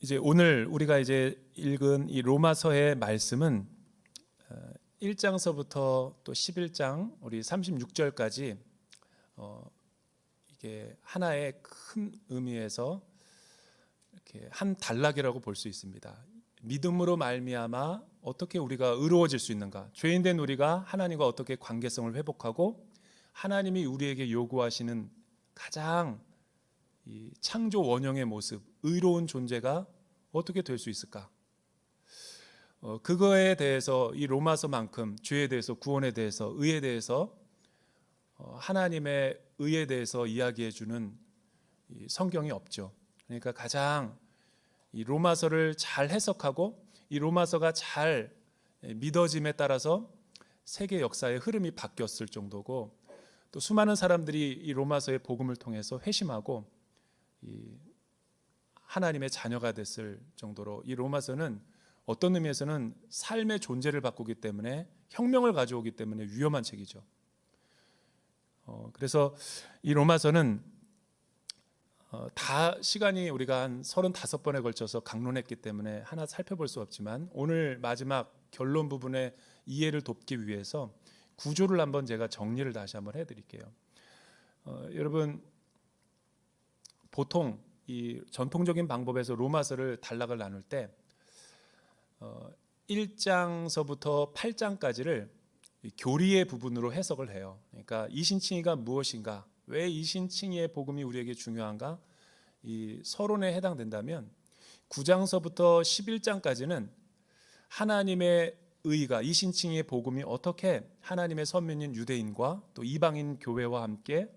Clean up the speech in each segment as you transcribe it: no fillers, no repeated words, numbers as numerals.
이제 오늘 우리가 이제 읽은 이 로마서의 말씀은 1장서부터 또 11장 우리 36절까지 이게 하나의 큰 의미에서 이렇게 한 단락이라고 볼 수 있습니다. 믿음으로 말미암아 어떻게 우리가 의로워질 수 있는가? 죄인된 우리가 하나님과 어떻게 관계성을 회복하고 하나님이 우리에게 요구하시는 가장 이 창조 원형의 모습, 의로운 존재가 어떻게 될 수 있을까? 그거에 대해서 이 로마서만큼 죄에 대해서, 구원에 대해서, 의에 대해서 하나님의 의에 대해서 이야기해 주는 성경이 없죠. 그러니까 가장 이 로마서를 잘 해석하고 이 로마서가 잘 믿어짐에 따라서 세계 역사의 흐름이 바뀌었을 정도고, 또 수많은 사람들이 이 로마서의 복음을 통해서 회심하고 이 하나님의 자녀가 됐을 정도로 이 로마서는 어떤 의미에서는 삶의 존재를 바꾸기 때문에, 혁명을 가져오기 때문에 위험한 책이죠. 그래서 이 로마서는 다 시간이 우리가 한 35번에 걸쳐서 강론했기 때문에 하나 살펴볼 수 없지만, 오늘 마지막 결론 부분의 이해를 돕기 위해서 구조를 한번 제가 정리를 다시 한번 해드릴게요. 여러분, 보통 이 전통적인 방법에서 로마서를 단락을 나눌 때 1장서부터 8장까지를 교리의 부분으로 해석을 해요. 그러니까 이신칭의가 무엇인가, 왜 이신칭의의 복음이 우리에게 중요한가, 이 서론에 해당된다면 9장서부터 11장까지는 하나님의 의가, 이신칭의의 복음이 어떻게 하나님의 선민인 유대인과 또 이방인 교회와 함께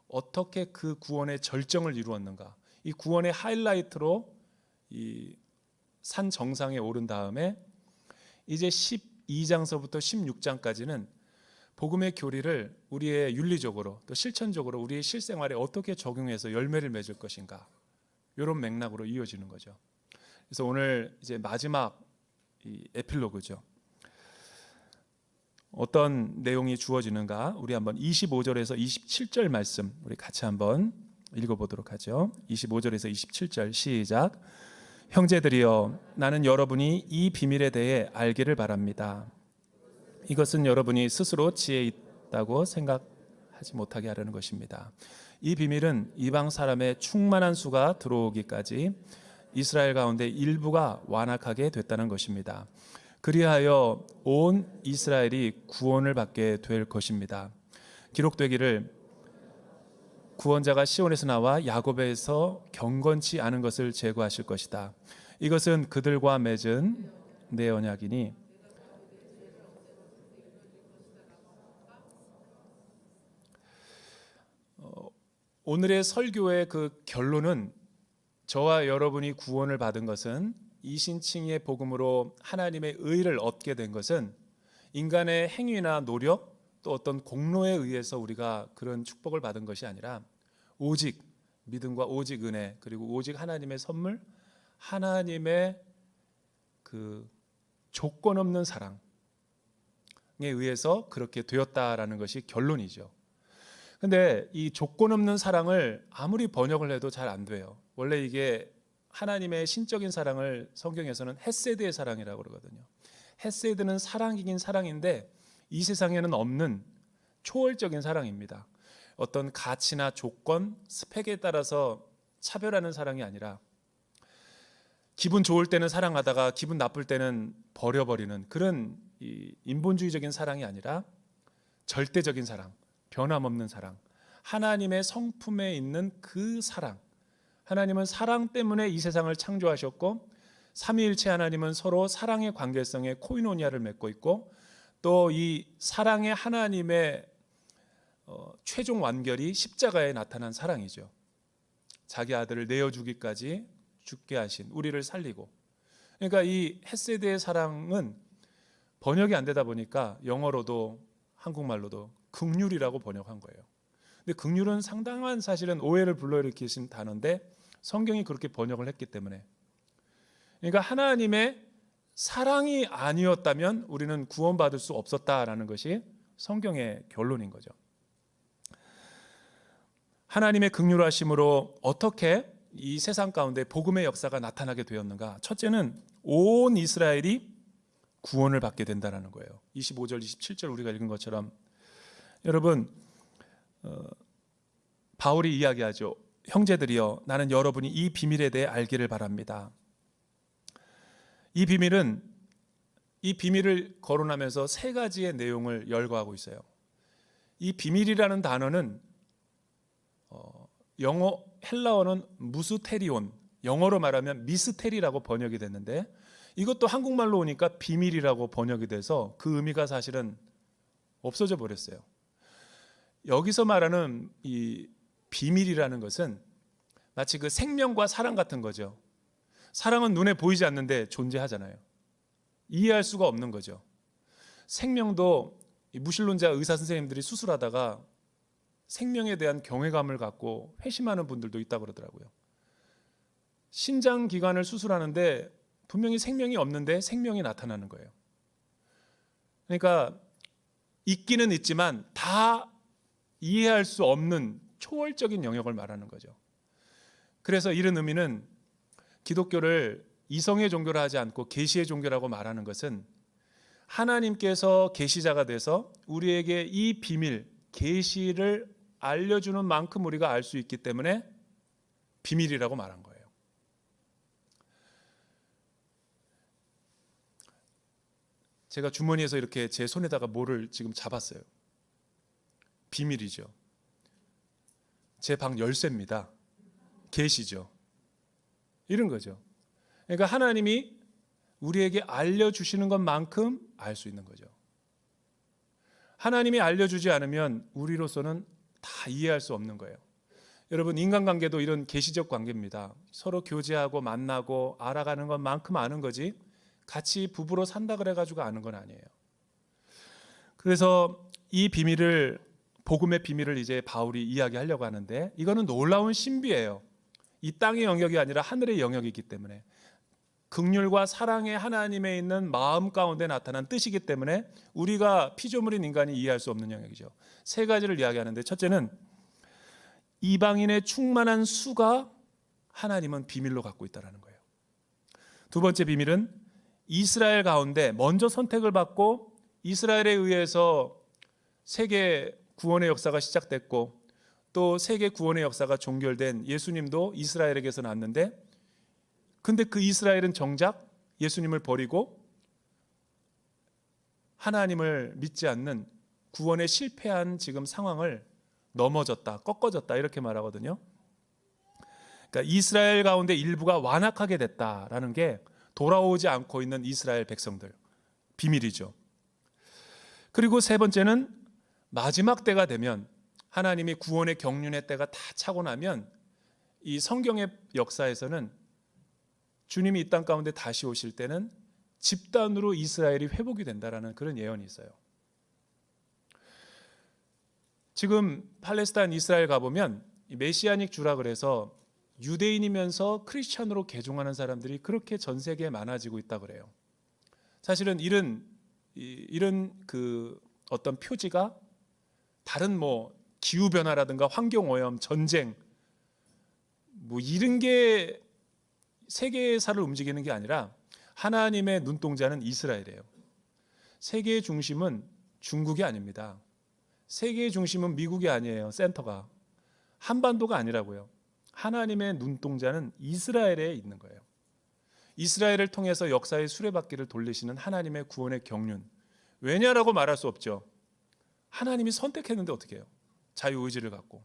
어떻게 그 구원의 절정을 이루었는가, 이 구원의 하이라이트로 이 산 정상에 오른 다음에 이제 12장서부터 16장까지는 복음의 교리를 우리의 윤리적으로 또 실천적으로 우리의 실생활에 어떻게 적용해서 열매를 맺을 것인가, 이런 맥락으로 이어지는 거죠. 그래서 오늘 이제 마지막 이 에필로그죠. 어떤 내용이 주어지는가, 우리 한번 25절에서 27절 말씀 우리 같이 한번 읽어보도록 하죠. 25절에서 27절 시작. 형제들이여, 나는 여러분이 이 비밀에 대해 알기를 바랍니다. 이것은 여러분이 스스로 지혜 있다고 생각하지 못하게 하려는 것입니다. 이 비밀은 이방 사람의 충만한 수가 들어오기까지 이스라엘 가운데 일부가 완악하게 됐다는 것입니다. 그리하여 온 이스라엘이 구원을 받게 될 것입니다. 기록되기를 구원자가 시온에서 나와 야곱에서 경건치 않은 것을 제거하실 것이다. 이것은 그들과 맺은 내 언약이니 오늘의 설교의 그 결론은, 저와 여러분이 구원을 받은 것은, 이신칭의의 복음으로 하나님의 의를 얻게 된 것은 인간의 행위나 노력 또 어떤 공로에 의해서 우리가 그런 축복을 받은 것이 아니라 오직 믿음과 오직 은혜, 그리고 오직 하나님의 선물, 하나님의 그 조건 없는 사랑에 의해서 그렇게 되었다라는 것이 결론이죠. 근데 이 조건 없는 사랑을 아무리 번역을 해도 잘 안 돼요. 원래 이게 하나님의 신적인 사랑을 성경에서는 헤세드의 사랑이라고 그러거든요. 헤세드는 사랑이긴 사랑인데 이 세상에는 없는 초월적인 사랑입니다. 어떤 가치나 조건, 스펙에 따라서 차별하는 사랑이 아니라 기분 좋을 때는 사랑하다가 기분 나쁠 때는 버려버리는 그런 이 인본주의적인 사랑이 아니라 절대적인 사랑, 변함없는 사랑, 하나님의 성품에 있는 그 사랑. 하나님은 사랑 때문에 이 세상을 창조하셨고, 삼위일체 하나님은 서로 사랑의 관계성에 코이노니아를 맺고 있고, 또 이 사랑의 하나님의 최종 완결이 십자가에 나타난 사랑이죠. 자기 아들을 내어주기까지 죽게 하신, 우리를 살리고. 그러니까 이 헤세드의 사랑은 번역이 안 되다 보니까 영어로도 한국말로도 긍휼이라고 번역한 거예요. 근데 긍휼은 상당한 사실은 오해를 불러일으키신 단어인데 성경이 그렇게 번역을 했기 때문에, 그러니까 하나님의 사랑이 아니었다면 우리는 구원받을 수 없었다라는 것이 성경의 결론인 거죠. 하나님의 긍휼하심으로 어떻게 이 세상 가운데 복음의 역사가 나타나게 되었는가? 첫째는 온 이스라엘이 구원을 받게 된다는 거예요. 25절, 27절 우리가 읽은 것처럼 여러분 바울이 이야기하죠. 형제들이여, 나는 여러분이 이 비밀에 대해 알기를 바랍니다. 이 비밀을 거론하면서 세 가지의 내용을 열거하고 있어요. 이 비밀이라는 단어는 영어 헬라어는 무스테리온, 영어로 말하면 미스테리라고 번역이 됐는데 이것도 한국말로 오니까 비밀이라고 번역이 돼서 그 의미가 사실은 없어져 버렸어요. 여기서 말하는 이 비밀이라는 것은 마치 그 생명과 사랑 같은 거죠. 사랑은 눈에 보이지 않는데 존재하잖아요. 이해할 수가 없는 거죠. 생명도 무신론자 의사 선생님들이 수술하다가 생명에 대한 경외감을 갖고 회심하는 분들도 있다고 그러더라고요. 신장 기관을 수술하는데 분명히 생명이 없는데 생명이 나타나는 거예요. 그러니까 있기는 있지만 다 이해할 수 없는 초월적인 영역을 말하는 거죠. 그래서 이런 의미는 기독교를 이성의 종교라 하지 않고 계시의 종교라고 말하는 것은 하나님께서 계시자가 돼서 우리에게 이 비밀, 계시를 알려주는 만큼 우리가 알 수 있기 때문에 비밀이라고 말한 거예요. 제가 주머니에서 이렇게 제 손에다가 뭐를 지금 잡았어요. 비밀이죠. 제 방 열쇠입니다. 계시죠. 이런 거죠. 그러니까 하나님이 우리에게 알려주시는 것만큼 알 수 있는 거죠. 하나님이 알려주지 않으면 우리로서는 다 이해할 수 없는 거예요. 여러분, 인간관계도 이런 계시적 관계입니다. 서로 교제하고 만나고 알아가는 것만큼 아는 거지 같이 부부로 산다 그래가지고 아는 건 아니에요. 그래서 이 비밀을, 복음의 비밀을 이제 바울이 이야기하려고 하는데 이거는 놀라운 신비예요. 이 땅의 영역이 아니라 하늘의 영역이기 때문에 긍휼과 사랑의 하나님에 있는 마음 가운데 나타난 뜻이기 때문에 우리가 피조물인 인간이 이해할 수 없는 영역이죠. 세 가지를 이야기하는데 첫째는 이방인의 충만한 수가 하나님은 비밀로 갖고 있다는 거예요. 두 번째 비밀은 이스라엘 가운데 먼저 선택을 받고 이스라엘에 의해서 세계 구원의 역사가 시작됐고 또 세계 구원의 역사가 종결된 예수님도 이스라엘에게서 났는데 근데 그 이스라엘은 정작 예수님을 버리고 하나님을 믿지 않는 구원에 실패한 지금 상황을 넘어졌다, 꺾어졌다 이렇게 말하거든요. 그러니까 이스라엘 가운데 일부가 완악하게 됐다라는 게 돌아오지 않고 있는 이스라엘 백성들, 비밀이죠. 그리고 세 번째는 마지막 때가 되면 하나님이 구원의 경륜의 때가 다 차고 나면 이 성경의 역사에서는 주님이 이 땅 가운데 다시 오실 때는 집단으로 이스라엘이 회복이 된다라는 그런 예언이 있어요. 지금 팔레스타인 이스라엘 가보면 메시아닉 주라 그래서 유대인이면서 크리스찬으로 개종하는 사람들이 그렇게 전 세계에 많아지고 있다 그래요. 사실은 이런 그 어떤 표지가 다른 뭐 기후 변화라든가 환경 오염, 전쟁 뭐 이런 게 세계사를 움직이는 게 아니라 하나님의 눈동자는 이스라엘이에요. 세계의 중심은 중국이 아닙니다. 세계의 중심은 미국이 아니에요. 센터가 한반도가 아니라고요. 하나님의 눈동자는 이스라엘에 있는 거예요. 이스라엘을 통해서 역사의 수레바퀴를 돌리시는 하나님의 구원의 경륜. 왜냐라고 말할 수 없죠. 하나님이 선택했는데 어떻게 해요? 자유의지를 갖고.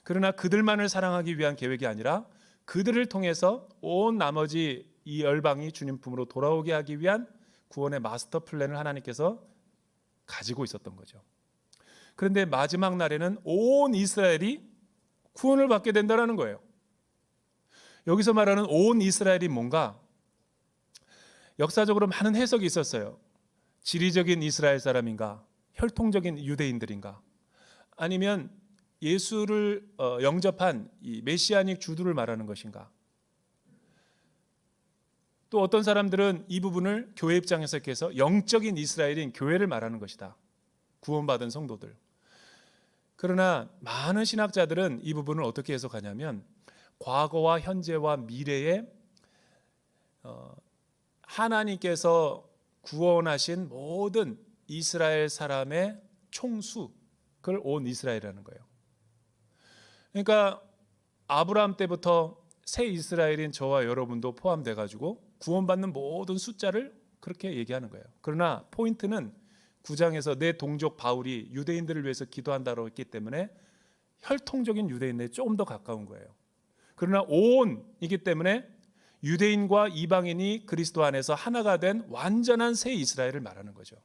그러나 그들만을 사랑하기 위한 계획이 아니라 그들을 통해서 온 나머지 이 열방이 주님 품으로 돌아오게 하기 위한 구원의 마스터 플랜을 하나님께서 가지고 있었던 거죠. 그런데 마지막 날에는 온 이스라엘이 구원을 받게 된다는 거예요. 여기서 말하는 온 이스라엘이 뭔가 역사적으로 많은 해석이 있었어요. 지리적인 이스라엘 사람인가? 혈통적인 유대인들인가? 아니면 예수를 영접한 이 메시아닉 주들을 말하는 것인가? 또 어떤 사람들은 이 부분을 교회 입장에서 이렇게 해서 영적인 이스라엘인 교회를 말하는 것이다. 구원받은 성도들. 그러나 많은 신학자들은 이 부분을 어떻게 해석하냐면 과거와 현재와 미래에 하나님께서 구원하신 모든 이스라엘 사람의 총수, 그걸 온 이스라엘이라는 거예요. 그러니까 아브라함 때부터 새 이스라엘인 저와 여러분도 포함돼 가지고 구원받는 모든 숫자를 그렇게 얘기하는 거예요. 그러나 포인트는 9장에서 내 동족 바울이 유대인들을 위해서 기도한다고 했기 때문에 혈통적인 유대인에 조금 더 가까운 거예요. 그러나 온이기 때문에 유대인과 이방인이 그리스도 안에서 하나가 된 완전한 새 이스라엘을 말하는 거죠.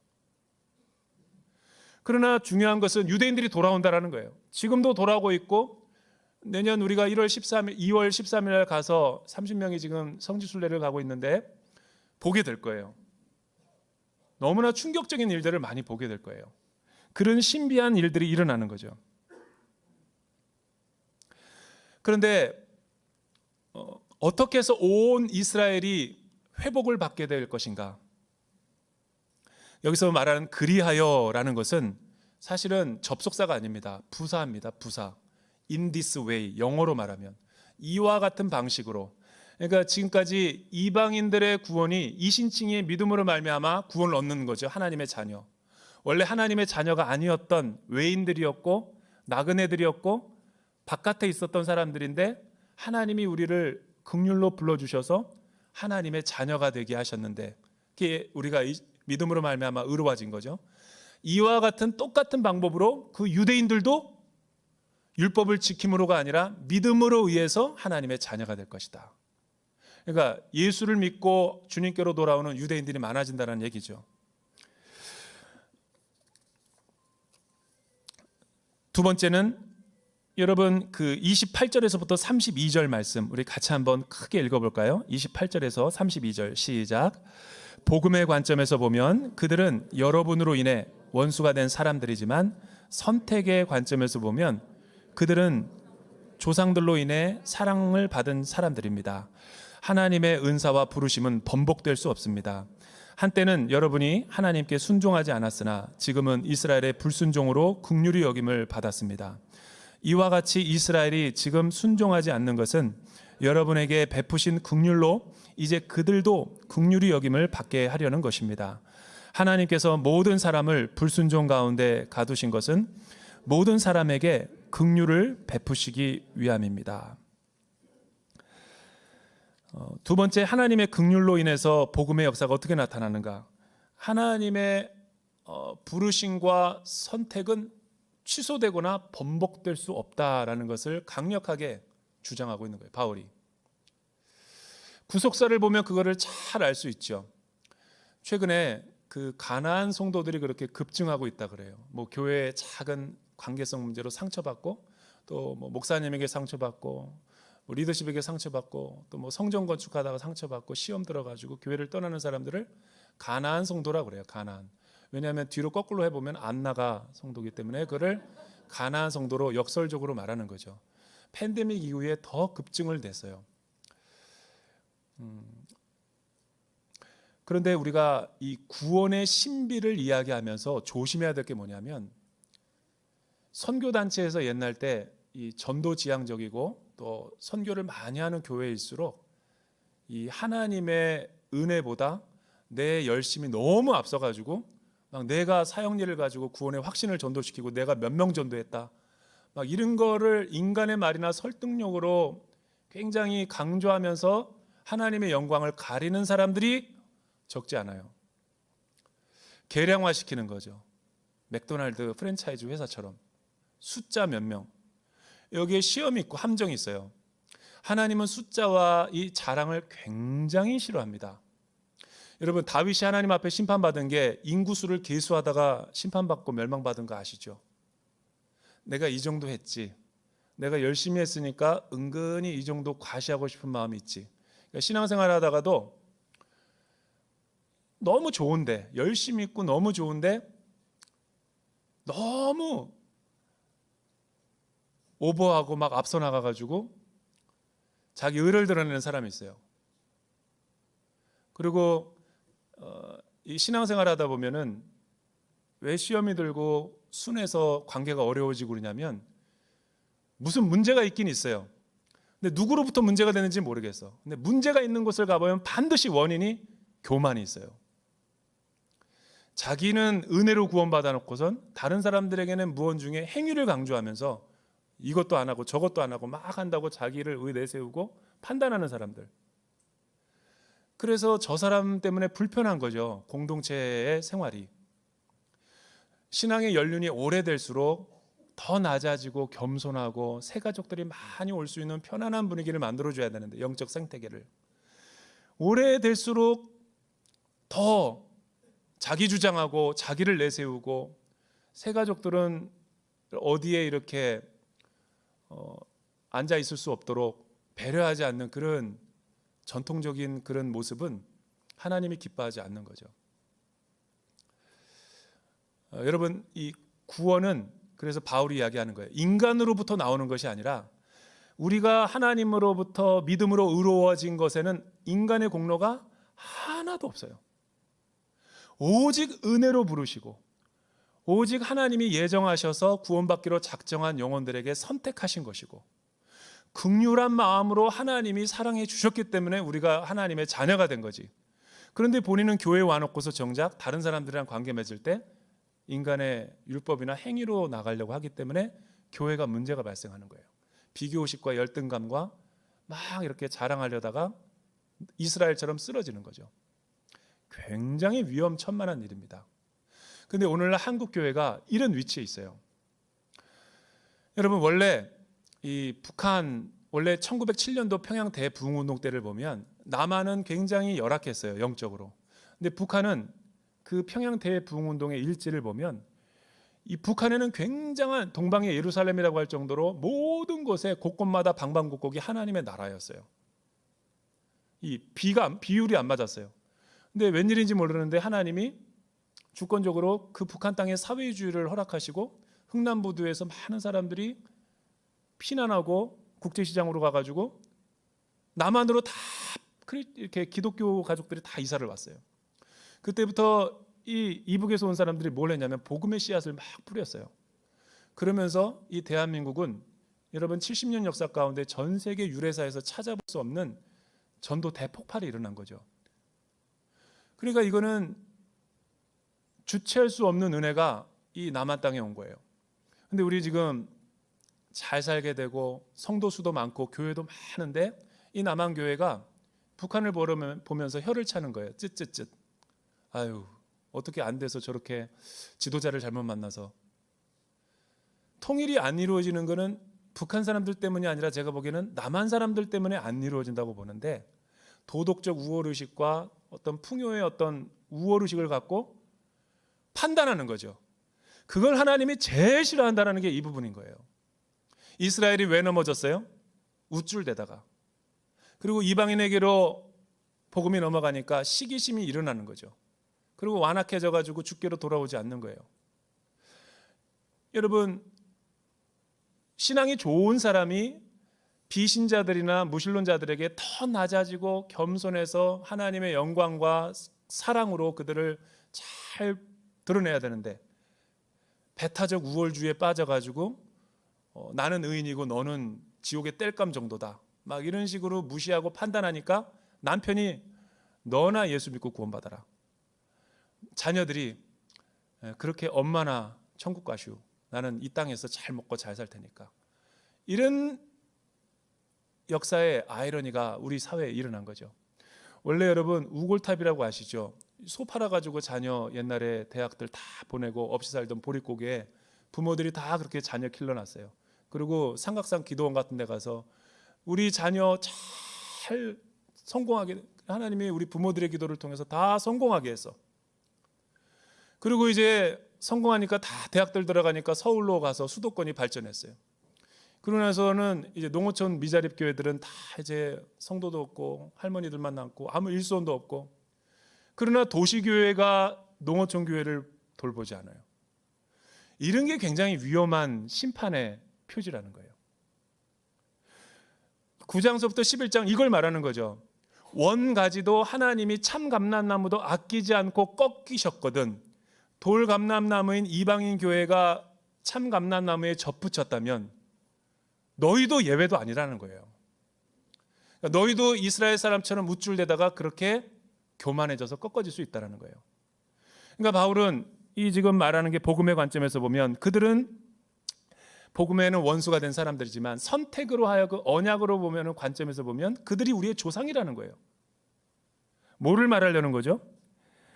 그러나 중요한 것은 유대인들이 돌아온다라는 거예요. 지금도 돌아오고 있고, 내년 우리가 2월 13일 날 가서 30명이 지금 성지순례를 가고 있는데 보게 될 거예요. 너무나 충격적인 일들을 많이 보게 될 거예요. 그런 신비한 일들이 일어나는 거죠. 그런데 어떻게 해서 온 이스라엘이 회복을 받게 될 것인가? 여기서 말하는 그리하여라는 것은 사실은 접속사가 아닙니다. 부사입니다. 부사. In this way, 영어로 말하면 이와 같은 방식으로. 그러니까 지금까지 이방인들의 구원이 이신칭의 믿음으로 말미암아 구원을 얻는 거죠. 하나님의 자녀. 원래 하나님의 자녀가 아니었던 외인들이었고 나그네들이었고 바깥에 있었던 사람들인데 하나님이 우리를 긍휼로 불러주셔서 하나님의 자녀가 되게 하셨는데, 그게 우리가 믿음으로 말미암아 의로워진 거죠. 이와 같은 똑같은 방법으로 그 유대인들도 율법을 지킴으로가 아니라 믿음으로 의해서 하나님의 자녀가 될 것이다. 그러니까 예수를 믿고 주님께로 돌아오는 유대인들이 많아진다는 얘기죠. 두 번째는 여러분 그 28절에서부터 32절 말씀 우리 같이 한번 크게 읽어볼까요? 28절에서 32절 시작. 복음의 관점에서 보면 그들은 여러분으로 인해 원수가 된 사람들이지만 선택의 관점에서 보면 그들은 조상들로 인해 사랑을 받은 사람들입니다. 하나님의 은사와 부르심은 번복될 수 없습니다. 한때는 여러분이 하나님께 순종하지 않았으나 지금은 이스라엘의 불순종으로 긍휼히 여김을 받았습니다. 이와 같이 이스라엘이 지금 순종하지 않는 것은 여러분에게 베푸신 긍휼로 이제 그들도 긍휼히 여김을 받게 하려는 것입니다. 하나님께서 모든 사람을 불순종 가운데 가두신 것은 모든 사람에게 긍휼을 베푸시기 위함입니다. 두 번째, 하나님의 긍휼로 인해서 복음의 역사가 어떻게 나타나는가? 하나님의 부르심과 선택은 취소되거나 번복될 수 없다라는 것을 강력하게 주장하고 있는 거예요, 바울이. 구속사를 보면 그거를 잘 알 수 있죠. 최근에 그 가나안 성도들이 그렇게 급증하고 있다 그래요. 뭐 교회의 작은 관계성 문제로 상처받고, 또 뭐 목사님에게 상처받고, 뭐 리더십에게 상처받고, 또 뭐 성전 건축하다가 상처받고 시험 들어가지고 교회를 떠나는 사람들을 가나안 성도라 그래요. 가나안. 왜냐하면 뒤로 거꾸로 해보면 안나가 성도이기 때문에 그를 가나안 성도로 역설적으로 말하는 거죠. 팬데믹 이후에 더 급증을 됐어요. 그런데 우리가 이 구원의 신비를 이야기하면서 조심해야 될 게 뭐냐면, 선교단체에서 옛날 때 이 전도지향적이고 또 선교를 많이 하는 교회일수록 이 하나님의 은혜보다 내 열심이 너무 앞서가지고 막 내가 사역일을 가지고 구원의 확신을 전도시키고 내가 몇 명 전도했다, 막 이런 거를 인간의 말이나 설득력으로 굉장히 강조하면서 하나님의 영광을 가리는 사람들이 적지 않아요. 계량화시키는 거죠. 맥도날드 프랜차이즈 회사처럼 숫자 몇 명. 여기에 시험이 있고 함정이 있어요. 하나님은 숫자와 이 자랑을 굉장히 싫어합니다. 여러분, 다윗이 하나님 앞에 심판받은 게 인구수를 계수하다가 심판받고 멸망받은 거 아시죠? 내가 이 정도 했지, 내가 열심히 했으니까 은근히 이 정도 과시하고 싶은 마음이 있지. 그러니까 신앙생활 하다가도 너무 좋은데, 열심히 있고 너무 좋은데 너무 오버하고 막 앞서 나가가지고 자기 의를 드러내는 사람이 있어요. 그리고 이 신앙생활 하다 보면은 왜 시험이 들고 순해서 관계가 어려워지고 그러냐면 무슨 문제가 있긴 있어요. 근데 누구로부터 문제가 되는지 모르겠어. 근데 문제가 있는 곳을 가보면 반드시 원인이 교만이 있어요. 자기는 은혜로 구원받아 놓고선 다른 사람들에게는 무언 중에 행위를 강조하면서 이것도 안 하고 저것도 안 하고 막 한다고 자기를 내세우고 판단하는 사람들. 그래서 저 사람 때문에 불편한 거죠. 공동체의 생활이. 신앙의 연륜이 오래될수록 더 낮아지고 겸손하고 새 가족들이 많이 올 수 있는 편안한 분위기를 만들어줘야 되는데, 영적 생태계를. 오래될수록 더 자기 주장하고 자기를 내세우고, 새 가족들은 어디에 이렇게 앉아 있을 수 없도록 배려하지 않는 그런 전통적인 그런 모습은 하나님이 기뻐하지 않는 거죠. 여러분, 이 구원은 그래서 바울이 이야기하는 거예요. 인간으로부터 나오는 것이 아니라 우리가 하나님으로부터 믿음으로 의로워진 것에는 인간의 공로가 하나도 없어요. 오직 은혜로 부르시고 오직 하나님이 예정하셔서 구원받기로 작정한 영혼들에게 선택하신 것이고, 긍휼한 마음으로 하나님이 사랑해 주셨기 때문에 우리가 하나님의 자녀가 된 거지. 그런데 본인은 교회에 와놓고서 정작 다른 사람들이랑 관계 맺을 때 인간의 율법이나 행위로 나가려고 하기 때문에 교회가 문제가 발생하는 거예요. 비교의식과 열등감과 막 이렇게 자랑하려다가 이스라엘처럼 쓰러지는 거죠. 굉장히 위험천만한 일입니다. 근데 오늘날 한국 교회가 이런 위치에 있어요. 여러분, 원래 이 북한, 원래 1907년도 평양 대부흥운동 때를 보면 남한은 굉장히 열악했어요, 영적으로. 근데 북한은 그 평양 대부흥운동의 일지를 보면 이 북한에는 굉장한 동방의 예루살렘이라고 할 정도로 모든 곳에 곳곳마다 방방곡곡이 하나님의 나라였어요. 이 비율이 안 맞았어요. 근데 웬일인지 모르는데 하나님이 주권적으로 그 북한 땅에 사회주의를 허락하시고 흥남부두에서 많은 사람들이 피난하고 국제시장으로 가가지고 남한으로 다 이렇게 기독교 가족들이 다 이사를 왔어요. 그때부터 이 이북에서 온 사람들이 뭘 했냐면 복음의 씨앗을 막 뿌렸어요. 그러면서 이 대한민국은 여러분 70년 역사 가운데 전 세계 유래사에서 찾아볼 수 없는 전도 대폭발이 일어난 거죠. 그러니까 이거는 주체할 수 없는 은혜가 이 남한 땅에 온 거예요. 근데 우리 지금 잘 살게 되고 성도 수도 많고 교회도 많은데 이 남한 교회가 북한을 보면서 혀를 차는 거예요. 쯧쯧쯧. 아유, 어떻게 안 돼서 저렇게 지도자를 잘못 만나서. 통일이 안 이루어지는 것은 북한 사람들 때문이 아니라 제가 보기에는 남한 사람들 때문에 안 이루어진다고 보는데, 도덕적 우월의식과 어떤 풍요의 어떤 우월의식을 갖고 판단하는 거죠. 그걸 하나님이 제일 싫어한다는 게 이 부분인 거예요. 이스라엘이 왜 넘어졌어요? 우쭐대다가. 그리고 이방인에게로 복음이 넘어가니까 시기심이 일어나는 거죠. 그리고 완악해져 가지고 주께로 돌아오지 않는 거예요. 여러분, 신앙이 좋은 사람이 비신자들이나 무신론자들에게 더 낮아지고 겸손해서 하나님의 영광과 사랑으로 그들을 잘 드러내야 되는데, 배타적 우월주의에 빠져가지고 나는 의인이고 너는 지옥의 땔감 정도다, 막 이런 식으로 무시하고 판단하니까 남편이 너나 예수 믿고 구원받아라, 자녀들이 그렇게 엄마나 천국 가슈, 나는 이 땅에서 잘 먹고 잘 살 테니까, 이런 역사의 아이러니가 우리 사회에 일어난 거죠. 원래 여러분 우골탑이라고 아시죠? 소 팔아가지고 자녀 옛날에 대학들 다 보내고 없이 살던 보릿고개에 부모들이 다 그렇게 자녀 길러놨어요. 그리고 삼각산 기도원 같은 데 가서 우리 자녀 잘 성공하게, 하나님이 우리 부모들의 기도를 통해서 다 성공하게 했어. 그리고 이제 성공하니까 다 대학들 들어가니까 서울로 가서 수도권이 발전했어요. 그러고 나서는 이제 농어촌 미자립 교회들은 다 이제 성도도 없고 할머니들만 남고 아무 일손도 없고, 그러나 도시교회가 농어촌 교회를 돌보지 않아요. 이런 게 굉장히 위험한 심판의 표지라는 거예요. 9장서부터 11장 이걸 말하는 거죠. 원가지도 하나님이 참 감람나무도 아끼지 않고 꺾이셨거든 돌 감람나무인 이방인 교회가 참 감람나무에 접붙였다면 너희도 예외도 아니라는 거예요. 그러니까 너희도 이스라엘 사람처럼 우쭐대다가 그렇게 교만해져서 꺾어질 수 있다는 거예요. 그러니까 바울은 이 지금 말하는 게 복음의 관점에서 보면 그들은 복음에는 원수가 된 사람들이지만 선택으로 하여금 언약으로 보면 관점에서 보면 그들이 우리의 조상이라는 거예요. 뭐를 말하려는 거죠?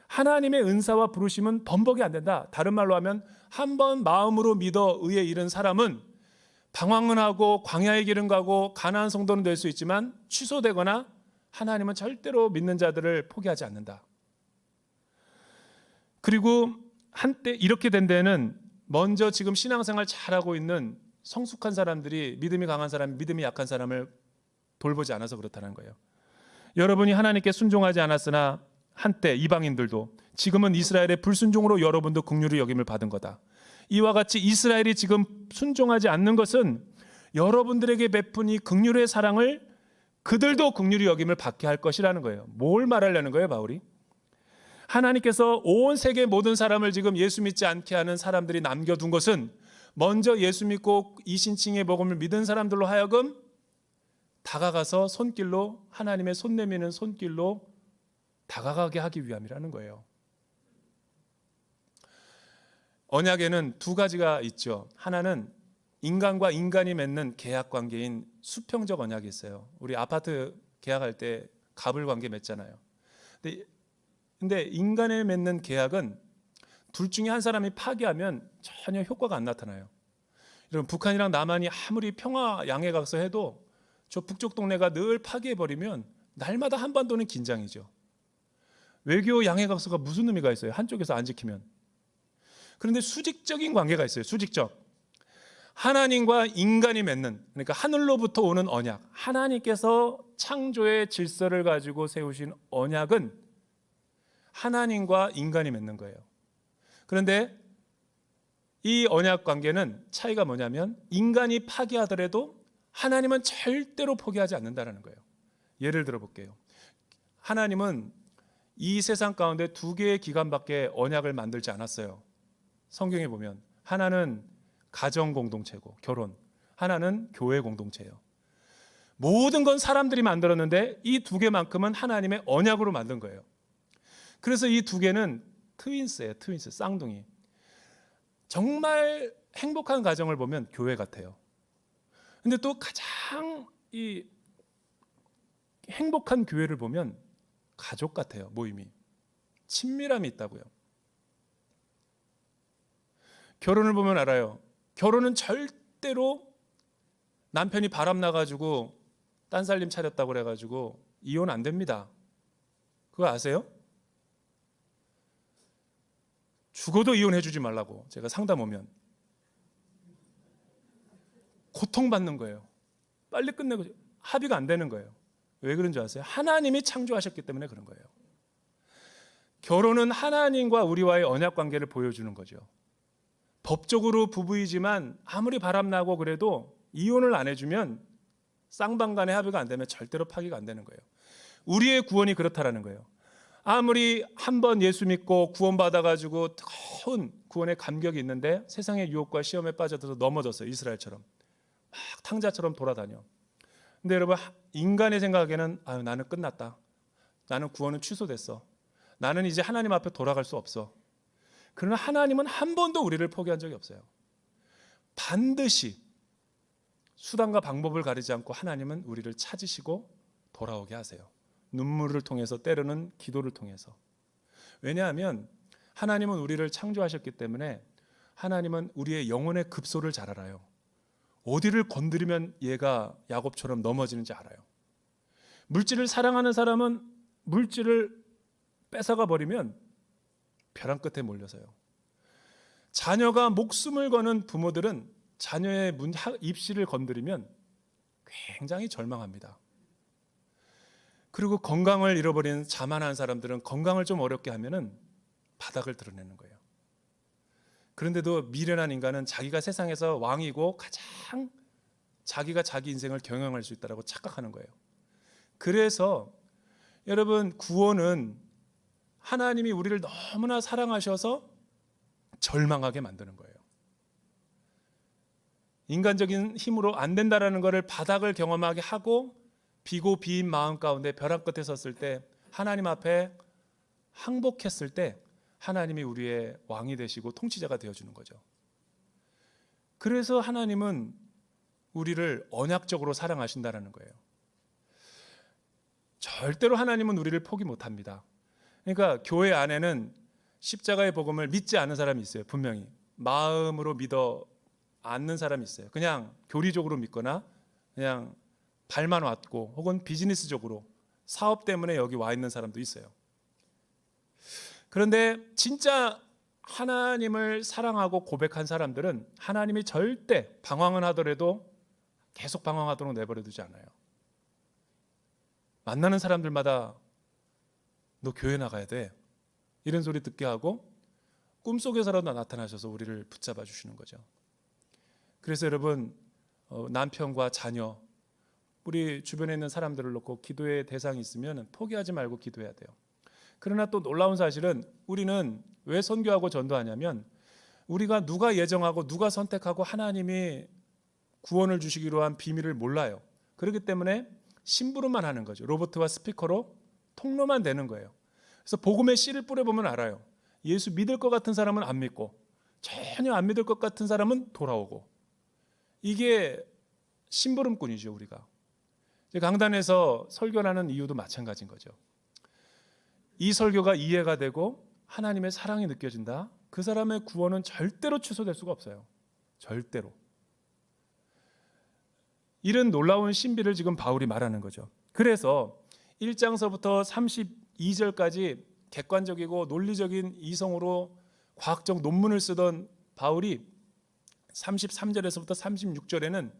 하나님의 은사와 부르심은 번복이 안 된다. 다른 말로 하면 한번 마음으로 믿어 의에 이른 사람은 방황은 하고 광야의 길은 가고 가나안 성도는 될 수 있지만 취소되거나 하나님은 절대로 믿는 자들을 포기하지 않는다. 그리고 한때 이렇게 된 데는 먼저 지금 신앙생활 잘하고 있는 성숙한 사람들이 믿음이 강한 사람, 믿음이 약한 사람을 돌보지 않아서 그렇다는 거예요. 여러분이 하나님께 순종하지 않았으나 한때 이방인들도 지금은 이스라엘의 불순종으로 여러분도 긍휼히 여김을 받은 거다. 이와 같이 이스라엘이 지금 순종하지 않는 것은 여러분들에게 베푼 이 긍휼의 사랑을 그들도 긍휼히 여김을 받게 할 것이라는 거예요. 뭘 말하려는 거예요, 바울이? 하나님께서 온 세계 모든 사람을 지금 예수 믿지 않게 하는 사람들이 남겨둔 것은 먼저 예수 믿고 이신칭의 복음을 믿은 사람들로 하여금 다가가서 손길로 하나님의 손 내미는 손길로 다가가게 하기 위함이라는 거예요. 언약에는 두 가지가 있죠. 하나는 인간과 인간이 맺는 계약 관계인 수평적 언약이 있어요. 우리 아파트 계약할 때 갑을 관계 맺잖아요. 근데 인간에 맺는 계약은 둘 중에 한 사람이 파기하면 전혀 효과가 안 나타나요. 여러분, 북한이랑 남한이 아무리 평화 양해각서 해도 저 북쪽 동네가 늘 파기해버리면 날마다 한반도는 긴장이죠. 외교 양해각서가 무슨 의미가 있어요? 한쪽에서 안 지키면. 그런데 수직적인 관계가 있어요. 수직적. 하나님과 인간이 맺는, 그러니까 하늘로부터 오는 언약, 하나님께서 창조의 질서를 가지고 세우신 언약은 하나님과 인간이 맺는 거예요. 그런데 이 언약 관계는 차이가 뭐냐면 인간이 파기하더라도 하나님은 절대로 포기하지 않는다는 거예요. 예를 들어 볼게요. 하나님은 이 세상 가운데 두 개의 기관밖에 언약을 만들지 않았어요. 성경에 보면 하나는 가정 공동체고 결혼, 하나는 교회 공동체예요. 모든 건 사람들이 만들었는데 이 두 개만큼은 하나님의 언약으로 만든 거예요. 그래서 이 두 개는 트윈스예요. 트윈스, 쌍둥이. 정말 행복한 가정을 보면 교회 같아요. 근데 또 가장 이 행복한 교회를 보면 가족 같아요. 모임이 친밀함이 있다고요. 결혼을 보면 알아요. 결혼은 절대로 남편이 바람 나가지고 딴살림 차렸다고 그래가지고 이혼 안 됩니다. 그거 아세요? 죽어도 이혼해 주지 말라고 제가 상담 오면 고통받는 거예요. 빨리 끝내고 합의가 안 되는 거예요. 왜 그런 줄 아세요? 하나님이 창조하셨기 때문에 그런 거예요. 결혼은 하나님과 우리와의 언약 관계를 보여주는 거죠. 법적으로 부부이지만 아무리 바람나고 그래도 이혼을 안 해주면 쌍방간의 합의가 안 되면 절대로 파기가 안 되는 거예요. 우리의 구원이 그렇다라는 거예요. 아무리 한 번 예수 믿고 구원받아가지고 뜨거운 구원의 감격이 있는데 세상의 유혹과 시험에 빠져들어서 넘어졌어요. 이스라엘처럼 막 탕자처럼 돌아다녀. 근데 여러분, 인간의 생각에는 나는 끝났다. 나는 구원은 취소됐어. 나는 이제 하나님 앞에 돌아갈 수 없어. 그러나 하나님은 한 번도 우리를 포기한 적이 없어요. 반드시 수단과 방법을 가리지 않고 하나님은 우리를 찾으시고 돌아오게 하세요. 눈물을 통해서, 때로는 기도를 통해서. 왜냐하면 하나님은 우리를 창조하셨기 때문에 하나님은 우리의 영혼의 급소를 잘 알아요. 어디를 건드리면 얘가 야곱처럼 넘어지는지 알아요. 물질을 사랑하는 사람은 물질을 뺏어가 버리면 벼랑 끝에 몰려서요. 자녀가 목숨을 거는 부모들은 자녀의 입시를 건드리면 굉장히 절망합니다. 그리고 건강을 잃어버린 자만한 사람들은 건강을 좀 어렵게 하면은 바닥을 드러내는 거예요. 그런데도 미련한 인간은 자기가 세상에서 왕이고 가장 자기가 자기 인생을 경영할 수 있다고 착각하는 거예요. 그래서 여러분, 구원은 하나님이 우리를 너무나 사랑하셔서 절망하게 만드는 거예요. 인간적인 힘으로 안 된다라는 것을 바닥을 경험하게 하고 비고 비인 마음 가운데 벼랑 끝에 섰을 때 하나님 앞에 항복했을 때 하나님이 우리의 왕이 되시고 통치자가 되어주는 거죠. 그래서 하나님은 우리를 언약적으로 사랑하신다는 거예요. 절대로 하나님은 우리를 포기 못합니다. 그러니까 교회 안에는 십자가의 복음을 믿지 않는 사람이 있어요. 분명히 마음으로 믿어 않는 사람이 있어요. 그냥 교리적으로 믿거나 그냥 발만 왔고 혹은 비즈니스적으로 사업 때문에 여기 와 있는 사람도 있어요. 그런데 진짜 하나님을 사랑하고 고백한 사람들은 하나님이 절대 방황은 하더라도 계속 방황하도록 내버려 두지 않아요. 만나는 사람들마다 너 교회 나가야 돼 이런 소리 듣게 하고 꿈속에서라도 나타나셔서 우리를 붙잡아 주시는 거죠. 그래서 여러분, 남편과 자녀, 우리 주변에 있는 사람들을 놓고 기도의 대상이 있으면 포기하지 말고 기도해야 돼요. 그러나 또 놀라운 사실은 우리는 왜 선교하고 전도하냐면 우리가 누가 예정하고 누가 선택하고 하나님이 구원을 주시기로 한 비밀을 몰라요. 그렇기 때문에 심부름만 하는 거죠. 로봇과 스피커로 통로만 되는 거예요. 그래서 복음의 씨를 뿌려보면 알아요. 예수 믿을 것 같은 사람은 안 믿고 전혀 안 믿을 것 같은 사람은 돌아오고, 이게 심부름꾼이죠. 우리가 강단에서 설교하는 이유도 마찬가지인 거죠. 이 설교가 이해가 되고 하나님의 사랑이 느껴진다, 그 사람의 구원은 절대로 취소될 수가 없어요. 절대로. 이런 놀라운 신비를 지금 바울이 말하는 거죠. 그래서 1장서부터 32절까지 객관적이고 논리적인 이성으로 과학적 논문을 쓰던 바울이 33절에서부터 36절에는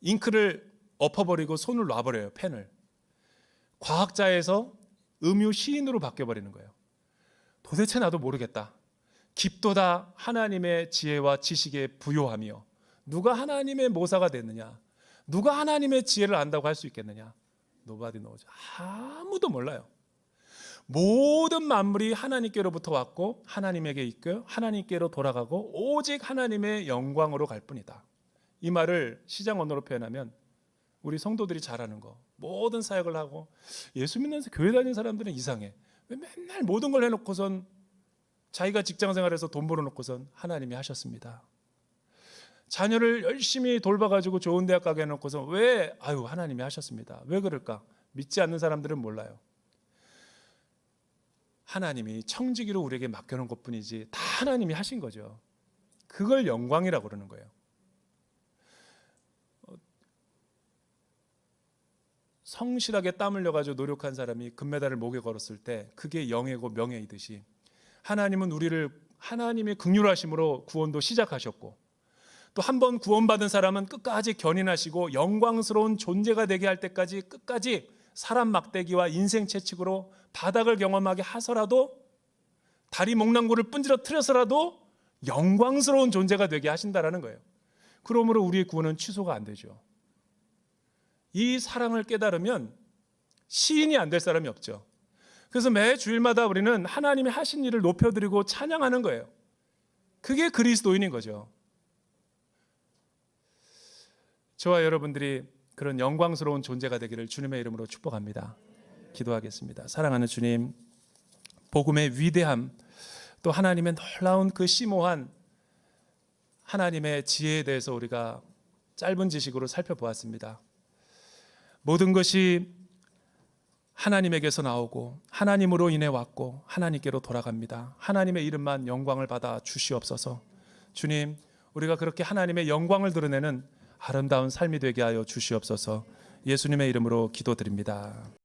잉크를 엎어버리고 손을 놔버려요. 펜을. 과학자에서 음유 시인으로 바뀌어버리는 거예요. 도대체 나도 모르겠다. 깊도다 하나님의 지혜와 지식에 부요하며 누가 하나님의 모사가 됐느냐, 누가 하나님의 지혜를 안다고 할 수 있겠느냐. Nobody knows. 아무도 몰라요. 모든 만물이 하나님께로부터 왔고 하나님에게 있고 하나님께로 돌아가고 오직 하나님의 영광으로 갈 뿐이다. 이 말을 시장 언어로 표현하면 우리 성도들이 잘하는 거, 모든 사역을 하고 예수 믿는 교회 다니는 사람들은 이상해. 왜 맨날 모든 걸 해놓고선 자기가 직장생활에서 돈 벌어놓고선 하나님이 하셨습니다. 자녀를 열심히 돌봐가지고 좋은 대학 가게 해놓고서 왜 하나님이 하셨습니다. 왜 그럴까? 믿지 않는 사람들은 몰라요. 하나님이 청지기로 우리에게 맡겨놓은 것뿐이지 다 하나님이 하신 거죠. 그걸 영광이라고 그러는 거예요. 성실하게 땀 흘려가지고 노력한 사람이 금메달을 목에 걸었을 때 그게 영예고 명예이듯이 하나님은 우리를 하나님의 긍휼하심으로 구원도 시작하셨고, 또 한 번 구원받은 사람은 끝까지 견인하시고 영광스러운 존재가 되게 할 때까지 끝까지 사람 막대기와 인생 채찍으로 바닥을 경험하게 하서라도, 다리 목낭구를 분지러뜨려서라도 영광스러운 존재가 되게 하신다라는 거예요. 그러므로 우리의 구원은 취소가 안 되죠. 이 사랑을 깨달으면 시인이 안 될 사람이 없죠. 그래서 매 주일마다 우리는 하나님이 하신 일을 높여드리고 찬양하는 거예요. 그게 그리스도인인 거죠. 저와 여러분들이 그런 영광스러운 존재가 되기를 주님의 이름으로 축복합니다. 기도하겠습니다. 사랑하는 주님, 복음의 위대함, 또 하나님의 놀라운 그 심오한 하나님의 지혜에 대해서 우리가 짧은 지식으로 살펴보았습니다. 모든 것이 하나님에게서 나오고 하나님으로 인해 왔고 하나님께로 돌아갑니다. 하나님의 이름만 영광을 받아 주시옵소서. 주님, 우리가 그렇게 하나님의 영광을 드러내는 아름다운 삶이 되게 하여 주시옵소서. 예수님의 이름으로 기도드립니다.